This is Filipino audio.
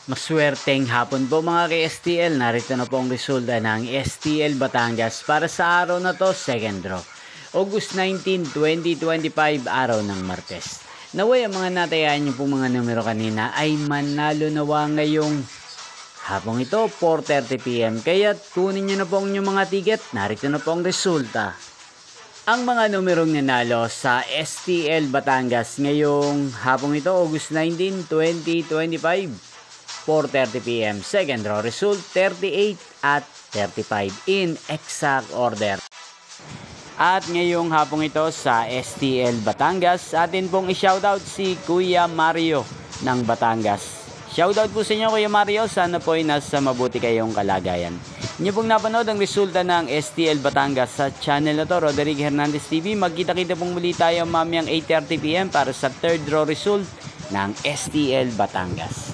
Maswerteng hapon po mga ka-STL. Narito na po ang resulta ng STL Batangas para sa araw na to, second draw. August 19, 2025, araw ng Martes. Naway ang mga natayaan niyo po mga numero kanina ay manalo nawa ngayong hapong ito, 4:30 PM. Kaya kunin niyo na po ang inyong mga ticket. Narito na po ang resulta. Ang mga numerong nanalo sa STL Batangas ngayong hapong ito, August 19, 2025. 4:30 PM. Second draw result 38 at 35 in exact order. At ngayong hapong ito sa STL Batangas, atin pong i-shoutout si Kuya Mario ng Batangas. Shoutout po sa inyo Kuya Mario, sana po ay nasa mabuti kayong kalagayan. Inyo pong napanood ang resulta ng STL Batangas sa channel na to, Roderick Hernandez TV. Magkita-kita pong muli tayo mamayang 8:30 PM para sa third draw result ng STL Batangas.